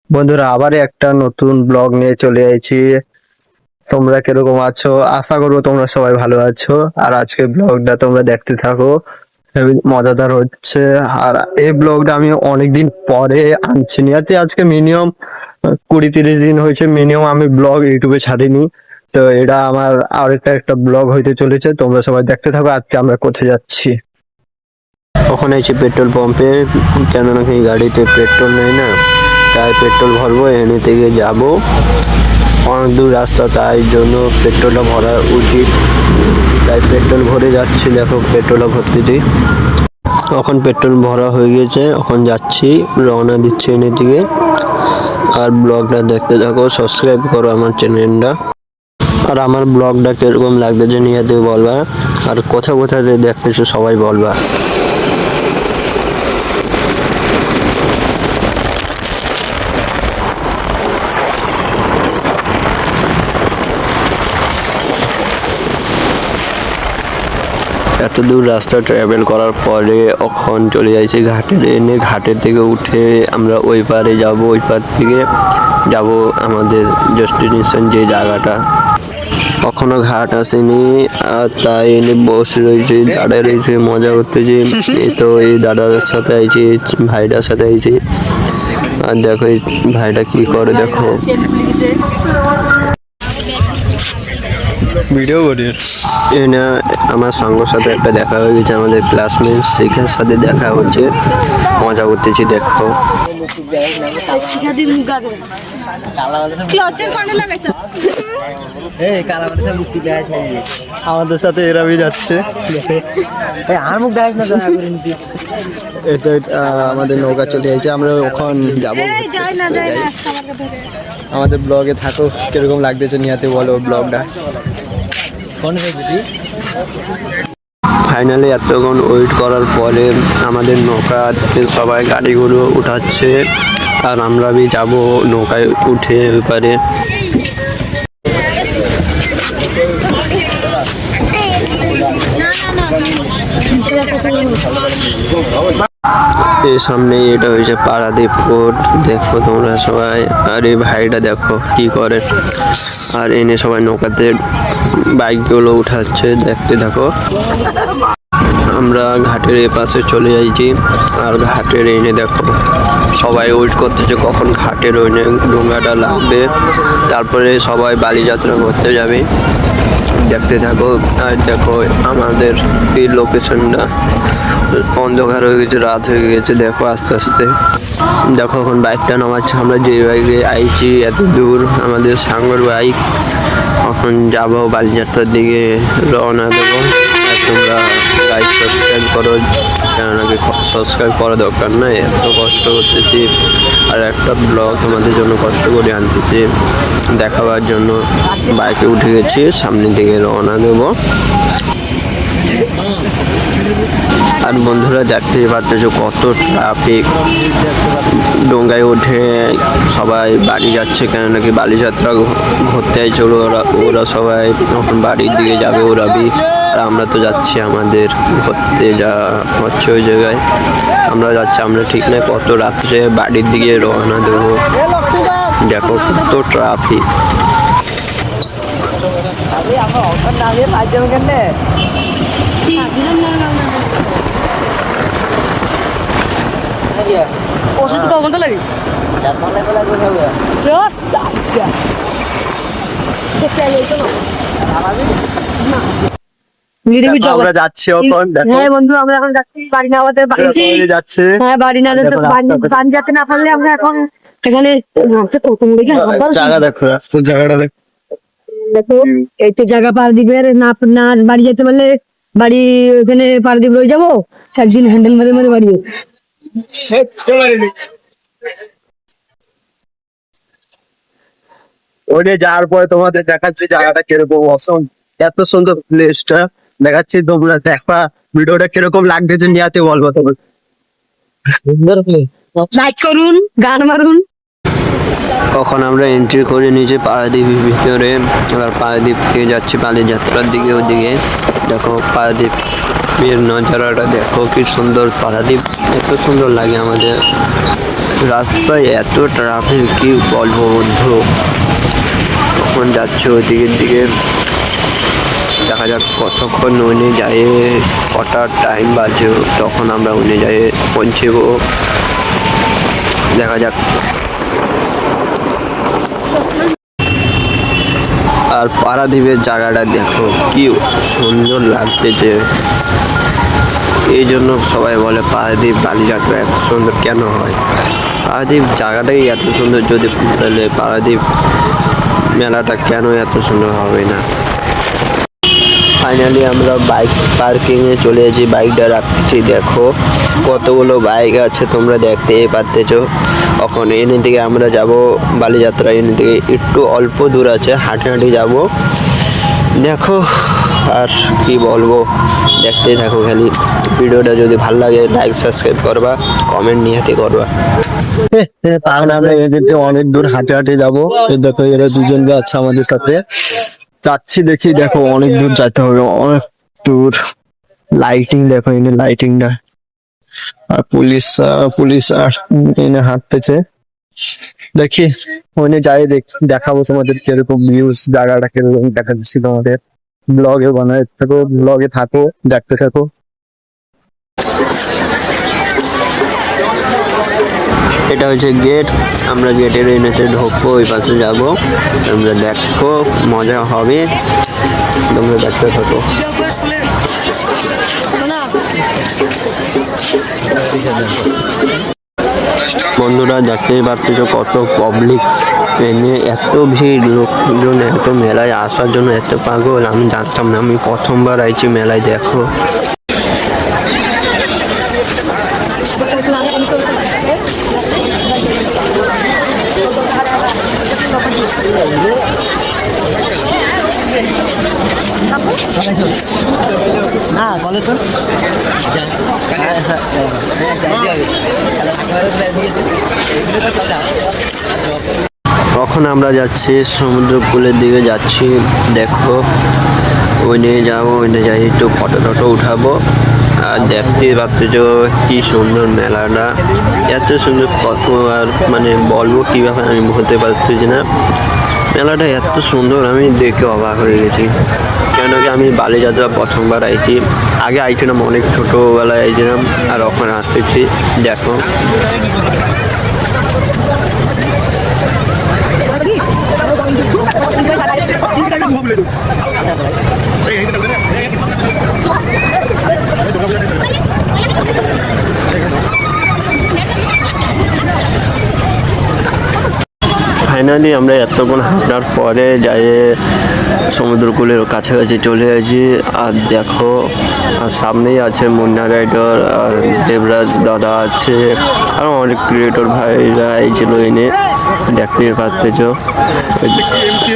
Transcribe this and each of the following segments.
বন্ধুরা আবার একটা নতুন ব্লগ নিয়ে চলে এসেছি। তোমরা কিরকম আছো? আশা করবো তোমরা সবাই ভালো আছো। আর আজকে ব্লগটা তোমরা দেখতে থাকো, হেবি মজাদার হচ্ছে। আর এই ব্লগটা আমি অনেকদিন পরে আনছি, নিয়াতে আজকে মিনিমাম 20-30 দিন হয়েছে মিনিমাম আমি ব্লগ ইউটিউবে ছাড়িনি। তো এটা আমার আর একটা ব্লগ হইতে চলেছে, তোমরা সবাই দেখতে থাকো। আজকে আমরা কোথায় যাচ্ছি? ওখানে এসে পেট্রোল পাম্পে, কেন নাকি গাড়িতে পেট্রোল নেই না, তাই পেট্রোল ভরবো। এনে থেকে যাব অনেক দূর রাস্তা, তাই জন্য পেট্রোলটা ভরা উচিত। তাই পেট্রোল ভরে যাচ্ছি, দেখো পেট্রোলটা ভরতেছি। এখন পেট্রোল ভরা হয়ে গেছে, এখন যাচ্ছি, রওনা দিচ্ছি এনে থেকে। আর ব্লগটা দেখতে থাকো, সাবস্ক্রাইব করো আমার চ্যানেলটা। আর আমার ব্লগটা কিরকম লাগতেছে নিয়ে বলবা, আর কোথা কোথা দেখতেছো সবাই বলবা। এত দূর রাস্তা ট্রাভেল করার পরে এখন চলে যাইছি ঘাটে। এনে ঘাটের থেকে উঠে আমরা ওই পারে যাব, ওই পার থেকে যাব আমাদের ডেস্টিনেশন যে জায়গাটা। কখনো ঘাট আসেনি, আর তাই এনে বসে রয়েছে, দাঁড়ায় রয়েছে, মজা করতেছি। এই তো এই দাদার সাথে আইছি, ভাইটার সাথে আইছি। আর দেখো এই ভাইটা কি করে, দেখো ভিডিও করি। এনে আমার সঙ্গের সাথে একটা দেখা হয়ে গেছে, আমাদের ক্লাসমেট, শিখার সাথে দেখা হচ্ছে, মজা করতেছি। দেখো আমাদের সাথে এরাবি যাচ্ছে। আর মুখ দেখাস না এটা আমাদের নৌকা চলে যাচ্ছে, আমরা ওখান যাবো। আমাদের ব্লগে থাকো, কিরকম লাগতেছে নিয়াতে বলো ব্লগটা। ফাইনালি এতক্ষণ ওয়েট করার পরে আমাদের নৌকাতে সবাই গাড়িগুলো উঠাচ্ছে, আর আমরা বি যাব নৌকায় উঠে এবারে। এই সামনে এটা হয়েছে পারাদ্বীপ পোর্ট, দেখো তোমরা সবাই। আর এই ভাইটা দেখো কি করে, আর এনে সবাই নৌকাতে বাইকগুলো উঠাচ্ছে, দেখতে থাকো। আমরা ঘাটের এ পাশে চলে যাইছি, আর ঘাটের এনে দেখো সবাই ওয়েট করতেছে কখন ঘাটের ওইনে ডোঙ্গাটা লাগবে, তারপরে সবাই বালিযাত্রা করতে যাবে। দেখতে থাকো। আর দেখো আমাদের এই লোকেশনটা অন্ধকার হয়ে গেছে, রাত হয়ে গেছে, দেখো আস্তে আস্তে। দেখো এখন বাইকটা নামাচ্ছে, আমরা যে বাইকে আইছি এত দূর, আমাদের সাঙ্গর বাইক। এখন যাবো বালিযাত্রার দিকে, রওনা দেবো। আর তোমরা লাইক সাবস্ক্রাইব করো, কেন নাকি সাবস্ক্রাইব করা দরকার নাই, এত কষ্ট করতেছি। আর একটা ব্লগ তোমাদের জন্য কষ্ট করে আনতেছি দেখাবার জন্য। বাইকে উঠে গেছি, সামনের দিকে রওনা দেব। আর বন্ধুরা দেখতে পাচ্ছো কত ট্রাফিক, ডোঙ্গায় উঠে সবাই বাড়ি যাচ্ছে, কেন নাকি বালিযাত্রা ঘুরতে আইছে ওরা সবাই এখন বাড়ির দিকে যাবে ওরাবি। আর আমরা তো যাচ্ছি আমাদের ঘুরতে যা হচ্ছে ওই জায়গায়, আমরা যাচ্ছি, আমরা ঠিক নাই কত রাত্রে বাড়ির দিকে রওনা দেবো। দেখো কত ট্রাফিক। ওষুধ ক ঘন্টা লাগে? আমরা যাচ্ছি এখন, হ্যাঁ বন্ধু, আমরা এখন যাচ্ছি বাড়ি না আমাদের যাচ্ছে। হ্যাঁ বাড়ি না বাড়ি যেতে না পারলে আমরা এখন এখানে জায়গা দেখো, রাস্তার জায়গাটা দেখো। দেখো এই তো জায়গা পার দিবে, না না বাড়ি যেতে পারলে বাড়ি ওখানে পার দিবে রয়ে যাবো, একদিন হ্যান্ডেল মারে মারে বাড়ি। ওইটা যাওয়ার পরে তোমাদের দেখাচ্ছি জায়গাটা কিরকম অসম, এত সুন্দর প্লেসটা দেখাচ্ছি, তোমরা দেখবা ভিডিওটা কিরকম লাগতেছে নিয়াতে বলবো। তোমার লাইক করুন, গান মারুন। কখন আমরা এন্ট্রি করে নিয়েছি পারাদ্বীপের ভিতরে, এবার পারাদ্বীপ থেকে যাচ্ছি বালিযাত্রার দিকে। ওদিকে দেখো পারাদ্বীপের নজারাটা দেখো কি সুন্দর, পারাদ্বীপ এত সুন্দর লাগে আমাদের। রাস্তায় এত ট্রাফিক কি বলবো বন্ধু। কখন যাচ্ছে ওইদিকের দিকে, দেখা যাক কতক্ষণ উনি যায়, কটার টাইম বাজে তখন আমরা উনি যাই পৌঁছবো, দেখা যাক। আর পারাদ্বীপের জায়গাটা দেখো কি সুন্দর লাগতেছে। এই জন্য সবাই বলে পারাদ্বীপ বালিযাত্রা এত সুন্দর কেন হয়। পারাদ্বীপ জায়গাটাই এত সুন্দর, যদি তাহলে পারাদ্বীপ মেলাটা কেন এত সুন্দর হবে না। ফাইনালি আমরা বাইক পার্কিংয়ে চলে এসেছি, বাইকটা রাখছি। দেখো কতগুলো বাইক আছে তোমরা দেখতেই পাচ্ছো। এখন এনে থেকে আমরা যাব বালিযাত্রা, এনে থেকে একটু অল্প দূর আছে, হাঁটে হাঁটে যাব। দেখো আর কি বলবো, দেখতেই থাকো খালি। ভিডিওটা যদি ভালো লাগে লাইক সাবস্ক্রাইব করবা, কমেন্ট নিহাতি করবা। আমরা এদেরকে অনেক দূর হাঁটে হাঁটে যাবো। দেখো এরা দুজন যাচ্ছে আমাদের সাথে, যাচ্ছি দেখি। দেখো অনেক দূর যেতে হবে, অনেক দূর। লাইটিং দেখো, এনে লাইটিংটা, আর পুলিশ আর এনে হাঁটতেছে। দেখি ওখানে যাই দেখাবো তোমাদের কিরকম ভিউজ, জায়গাটা কিরকম দেখাচ্ছি তোমাদের। ব্লগে বানায় থাকো, ব্লগে থাকো, দেখতে থাকো। এটা হচ্ছে গেট, আমরা গেটের এনেতে ঢুকবো, ওই পাশে যাব। তোমরা দেখো মজা হবে, তোমরা দেখতে থাকো। বন্ধুরা দেখতেই পাচ্ছ কত পাবলিক, এনে এত ভিড়, লোকজন এত মেলায় আসার জন্য এত পাগল। আমি জানতাম না, আমি প্রথমবার আইছি মেলায়। দেখো তখন আমরা যাচ্ছি সমুদ্র কূলের দিকে যাচ্ছি। দেখো ওই নিয়ে যাবো, ওই নিয়ে যাই, একটু ফটো টটো উঠাবো। আর দেখতে পাচ্ছ কি সুন্দর মেলাটা, এত সুন্দর কত আর মানে বলবো কীভাবে আমি বলতে পারছি না। মেলাটা এত সুন্দর, আমি দেখে অবাক হয়ে গেছি। কেন কি আমি বালিযাত্রা প্রথমবার আইছি, আগে আইছিলাম অনেক ছোটোবেলায় আইছিলাম, আর ওখানে আসতেছি। দেখো ফাইনালি আমরা এতক্ষণ হাঁটার পরে যাই সমুদ্রকূলের কাছাকাছি চলে আসি। আর দেখো আর সামনেই আছে মুন্না রাইডার, আর দেবরাজ দাদা আছে, আর অনেক ক্রিয়েটর ভাইরা এইছিল এনে, দেখতে পাচ্ছ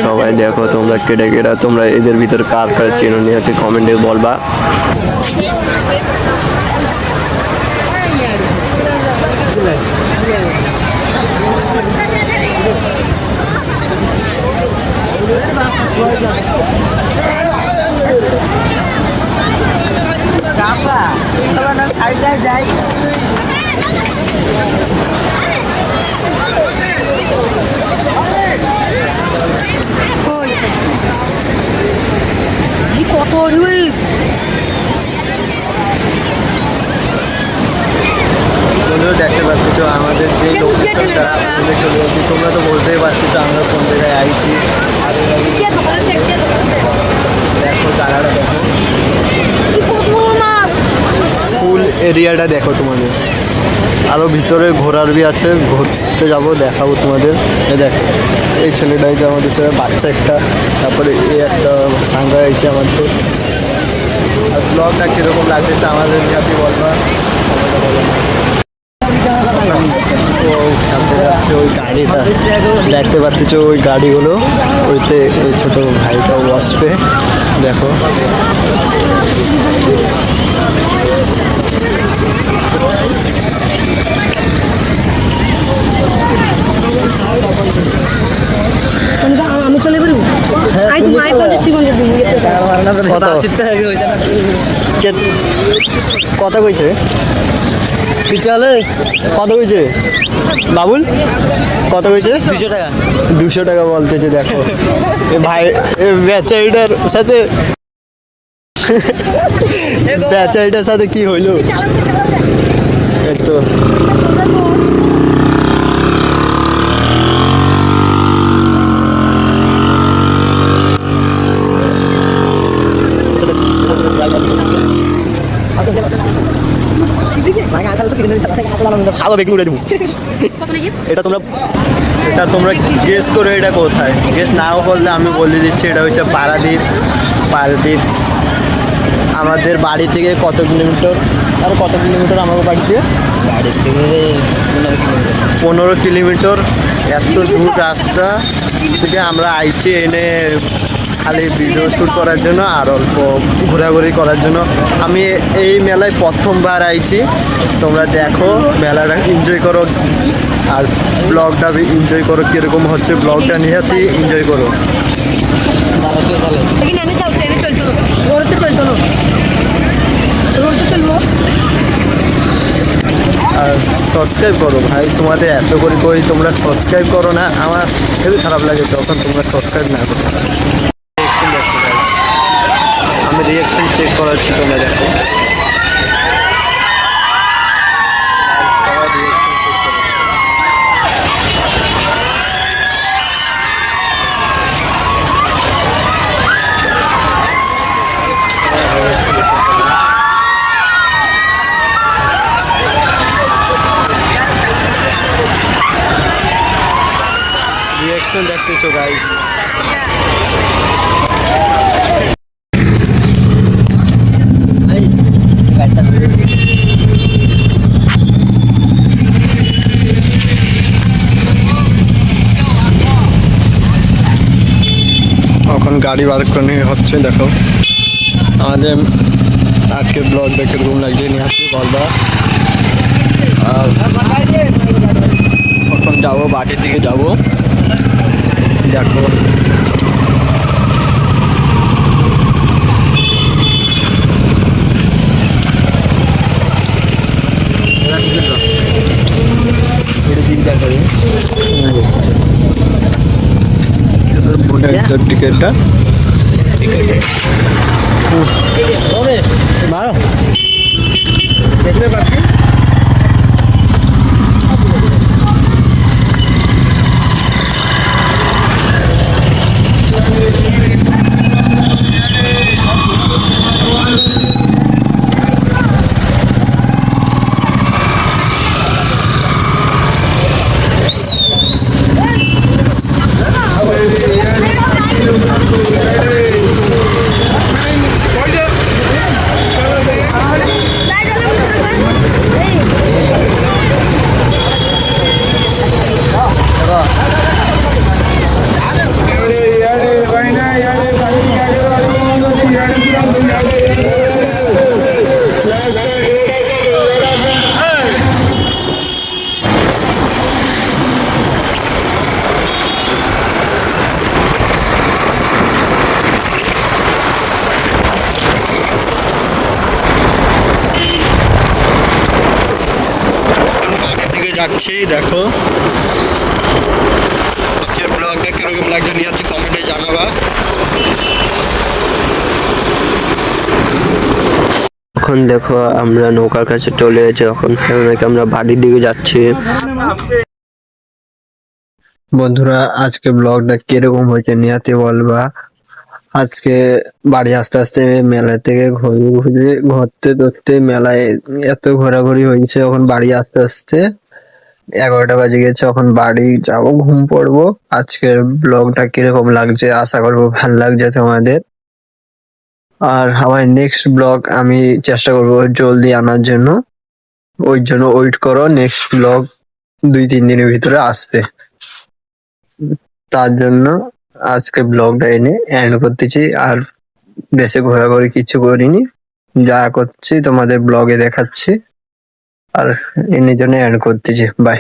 সবাই। দেখো তোমরা কেটে কেটা, তোমরা এদের ভিতরে কার কার চেনো নিয়ে আছে কমেন্টে বলবা। যাই কত দেখতে পাচ্ছ আমাদের যে লোকেশনটা চলে যাচ্ছি, তোমরা তো বলতেই পারছো আমরা কোন জায়গায় আইছি। দেখো জায়গাটা দেখো, ফুল এরিয়াটা দেখো তোমাদের। আরো ভিতরে ঘোরার বি আছে, ঘুরতে যাবো, দেখাবো তোমাদের। দেখো এই ছেলেটাই যে আমাদের সাথে, বাচ্চা একটা, তারপরে এই একটা সাঙ্গা আইছে আমাদের। আর ব্লগটা কিরকম লাগছে আমাদের কাছে বলবা। ওই গাড়িটা দেখতে পাচ্ছ, ওই গাড়িগুলো, ওইতে ওই ছোট ভাইটাও বসবে। দেখো আমি চলে বেরোবো। আই তো মাই 50 থেকে কোন দিবি কত কত কইছে চলে কত কইছে বাবুল কত কইছে 200 টাকা 200 টাকা বলতেছে দেখো এ ভাই বেচারিটার সাথে বেচারিটার সাথে কি হইলো এই তো স্বাভাবিক উড়ে দেবো এটা তোমরা গেস করে এটা কোথায় গেস নাও বললে আমি বলে দিচ্ছি এটা হচ্ছে পারাদ্বীপ পারাদ্বীপ আমাদের বাড়ি থেকে কত কিলোমিটার আর কত কিলোমিটার আমাদের বাড়ি থেকে বাড়ি থেকে 15 কিলোমিটার এত দূর রাস্তা থেকে আমরা আইছি এনে খালি ভিডিও শ্যুট করার জন্য আর অল্প ঘোরাঘুরি করার জন্য আমি এই মেলায় প্রথমবার আইছি তোমরা দেখো মেলাটা এনজয় করো আর ব্লগটা এনজয় করো কীরকম হচ্ছে ব্লগটা নিহাতি এনজয় করো लेकिन एने चलते एने चलतो रोड पे चलतो रोड पे चलबो আর সাবস্ক্রাইব করো ভাই তোমাদের এত করে কই তোমরা সাবস্ক্রাইব করো না আমার খুবই খারাপ লাগে যখন তোমরা সাবস্ক্রাইব না করো আমি রিয়াকশন চেক করাচ্ছি তোমরা দেখো রিয়াকশন দেখতেছো গাইস এখন গাড়ি বার করে হচ্ছে দেখো আমাদের আজকের ব্লগটা কিরকম লাগছে নিয়ে আসছি বলবা আর এখন যাবো বাটির দিকে যাবো দেখো টিকিটটা দেখতে পাচ্ছি যাচ্ছি দেখো আজকের ব্লগটা কিরকম লাগছে নিয়ে কমেন্টে জানাবা এখন দেখো আমরা নৌকার কাছে চলে এসেছি এখন আমরা বাড়ির দিকে যাচ্ছি বন্ধুরা আজকে ব্লগটা কিরকম হয়েছে নিহাতি বলবা আজকে বাড়ি আস্তে আস্তে মেলা থেকে ঘুরতে ধরতে মেলায় এত ঘোরাঘুরি হয়েছে এখন বাড়ি আস্তে আস্তে 11টা বাজে গেছে এখন বাড়ি যাব ঘুম পড়বো আজকের ব্লগটা কিরকম লাগছে আশা করবো ভালো লাগছে তোমাদের আর আমার নেক্সট ব্লগ আমি চেষ্টা করবো জলদি আনার জন্য ওই জন্য ওয়েট করো নেক্সট ব্লগ 2-3 দিনের ভিতরে আসবে তার জন্য আজকে ব্লগটা এনে এন্ড করতেছি আর বেশি ঘোরাঘুরি কিছু করিনি যা করছি তোমাদের ব্লগে দেখাচ্ছি আর এর জন্য এন্ড করতেছি বাই